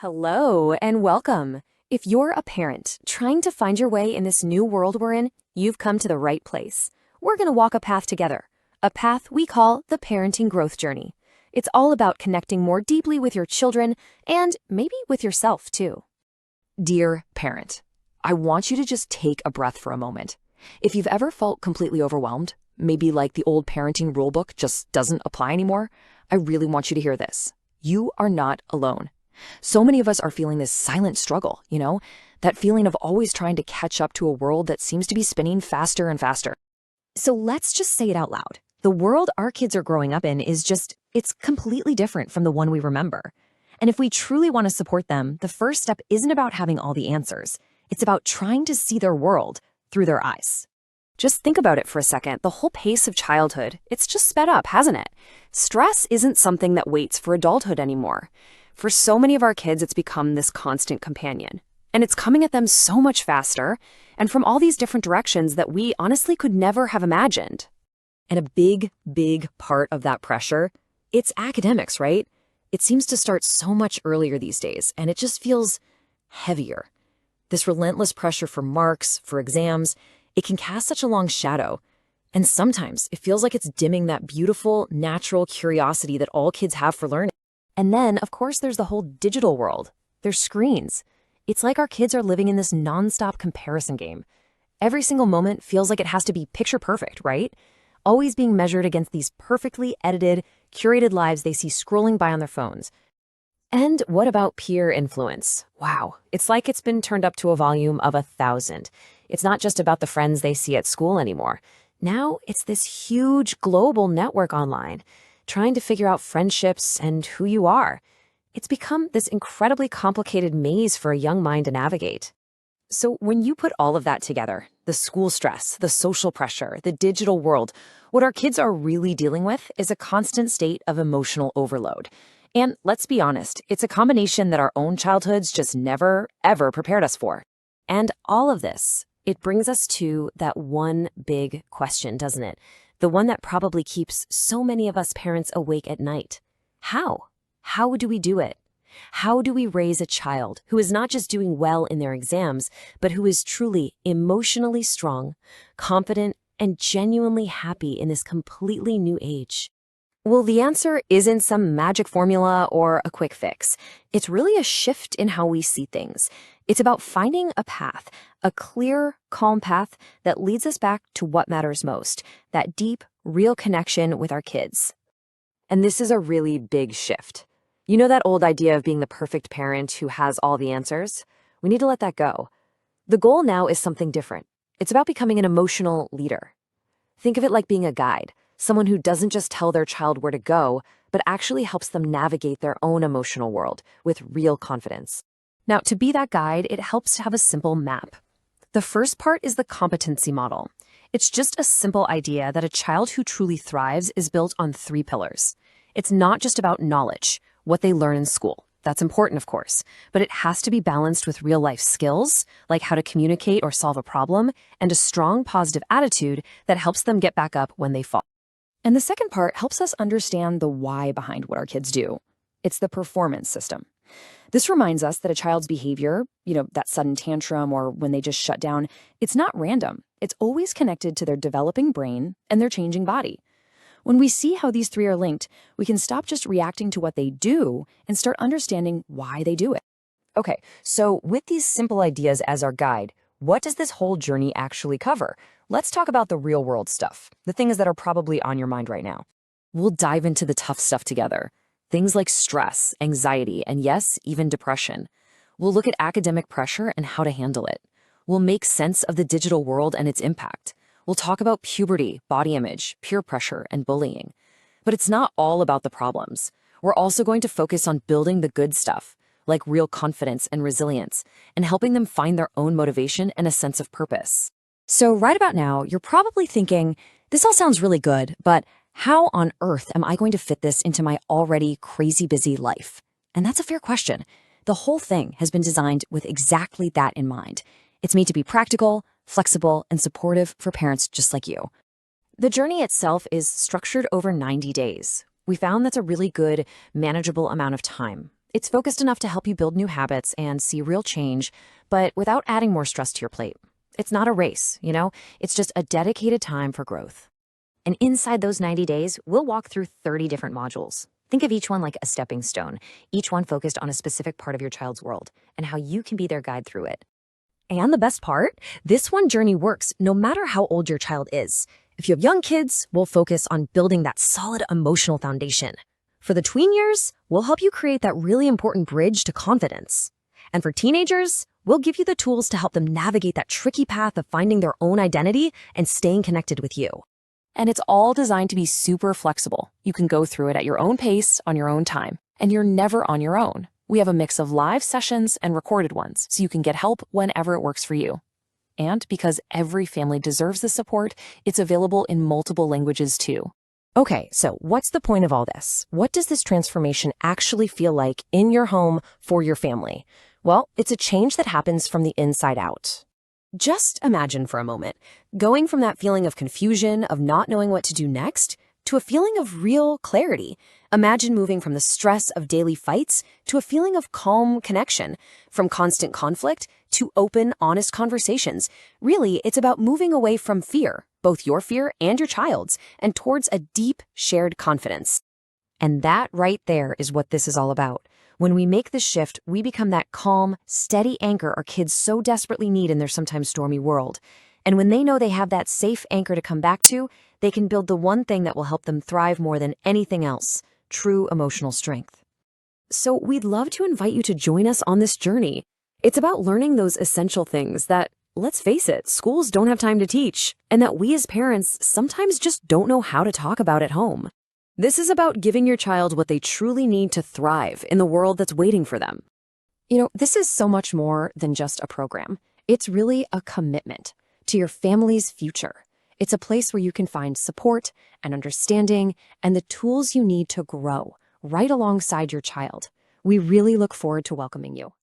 Hello and welcome. If you're a parent trying to find your way in this new world we're in, you've come to the right place. We're going to walk a path together, a path we call the parenting growth journey. It's all about connecting more deeply with your children and maybe with yourself too. Dear parent, I want you to just take a breath for a moment. If you've ever felt completely overwhelmed, maybe like the old parenting rulebook just doesn't apply anymore, I really want you to hear this. You are not alone. So many of us are feeling this silent struggle, that feeling of always trying to catch up to a world that seems to be spinning faster and faster. So let's just say it out loud. The world our kids are growing up in it's completely different from the one we remember. And if we truly want to support them, the first step isn't about having all the answers. It's about trying to see their world through their eyes. Just think about it for a second. The whole pace of childhood, it's just sped up, hasn't it? Stress isn't something that waits for adulthood anymore. For so many of our kids, it's become this constant companion. And it's coming at them so much faster and from all these different directions that we honestly could never have imagined. And a big, big part of that pressure, it's academics, right? It seems to start so much earlier these days, and it just feels heavier. This relentless pressure for marks, for exams, it can cast such a long shadow. And sometimes it feels like it's dimming that beautiful, natural curiosity that all kids have for learning. And then, of course, there's the whole digital world. There's screens. It's like our kids are living in this nonstop comparison game. Every single moment feels like it has to be picture perfect, right? Always being measured against these perfectly edited, curated lives they see scrolling by on their phones. And what about peer influence? Wow, it's like it's been turned up to a volume of 1,000. It's not just about the friends they see at school anymore. Now it's this huge global network online, trying to figure out friendships and who you are. It's become this incredibly complicated maze for a young mind to navigate. So when you put all of that together, the school stress, the social pressure, the digital world, what our kids are really dealing with is a constant state of emotional overload. And let's be honest, it's a combination that our own childhoods just never, ever prepared us for. And all of this, it brings us to that one big question, doesn't it? The one that probably keeps so many of us parents awake at night. How? How do we do it? How do we raise a child who is not just doing well in their exams, but who is truly emotionally strong, confident, and genuinely happy in this completely new age? Well, the answer isn't some magic formula or a quick fix. It's really a shift in how we see things. It's about finding a path, a clear, calm path that leads us back to what matters most, that deep, real connection with our kids. And this is a really big shift. You know that old idea of being the perfect parent who has all the answers? We need to let that go. The goal now is something different. It's about becoming an emotional leader. Think of it like being a guide, someone who doesn't just tell their child where to go, but actually helps them navigate their own emotional world with real confidence. Now, to be that guide, it helps to have a simple map. The first part is the competency model. It's just a simple idea that a child who truly thrives is built on 3 pillars. It's not just about knowledge, what they learn in school. That's important, of course, but it has to be balanced with real-life skills, like how to communicate or solve a problem, and a strong, positive attitude that helps them get back up when they fall. And the second part helps us understand the why behind what our kids do. It's the performance system. This reminds us that a child's behavior, that sudden tantrum or when they just shut down, it's not random. It's always connected to their developing brain and their changing body. When we see how these 3 are linked, we can stop just reacting to what they do and start understanding why they do it. Okay, so with these simple ideas as our guide, what does this whole journey actually cover? Let's talk about the real world stuff, the things that are probably on your mind right now. We'll dive into the tough stuff together. Things like stress, anxiety, and yes, even depression. We'll look at academic pressure and how to handle it. We'll make sense of the digital world and its impact. We'll talk about puberty, body image, peer pressure, and bullying. But it's not all about the problems. We're also going to focus on building the good stuff, like real confidence and resilience, and helping them find their own motivation and a sense of purpose. So right about now, you're probably thinking, this all sounds really good, but how on earth am I going to fit this into my already crazy busy life? And that's a fair question. The whole thing has been designed with exactly that in mind. It's made to be practical, flexible, and supportive for parents just like you. The journey itself is structured over 90 days. We found that's a really good, manageable amount of time. It's focused enough to help you build new habits and see real change, but without adding more stress to your plate. It's not a race, It's just a dedicated time for growth. And inside those 90 days, we'll walk through 30 different modules. Think of each one like a stepping stone, each one focused on a specific part of your child's world and how you can be their guide through it. And the best part, this one journey works no matter how old your child is. If you have young kids, we'll focus on building that solid emotional foundation. For the tween years, we'll help you create that really important bridge to confidence. And for teenagers, we'll give you the tools to help them navigate that tricky path of finding their own identity and staying connected with you. And it's all designed to be super flexible. You can go through it at your own pace, on your own time. And you're never on your own. We have a mix of live sessions and recorded ones, so you can get help whenever it works for you. And because every family deserves the support, it's available in multiple languages too. Okay, so what's the point of all this? What does this transformation actually feel like in your home for your family? Well, it's a change that happens from the inside out. Just imagine for a moment, going from that feeling of confusion, of not knowing what to do next, to a feeling of real clarity. Imagine moving from the stress of daily fights to a feeling of calm connection, from constant conflict to open, honest conversations. Really, it's about moving away from fear, both your fear and your child's, and towards a deep, shared confidence. And that right there is what this is all about. When we make this shift, we become that calm, steady anchor our kids so desperately need in their sometimes stormy world. And when they know they have that safe anchor to come back to, they can build the one thing that will help them thrive more than anything else, true emotional strength. So we'd love to invite you to join us on this journey. It's about learning those essential things that, let's face it, schools don't have time to teach, and that we as parents sometimes just don't know how to talk about at home. This is about giving your child what they truly need to thrive in the world that's waiting for them. This is so much more than just a program. It's really a commitment to your family's future. It's a place where you can find support and understanding and the tools you need to grow right alongside your child. We really look forward to welcoming you.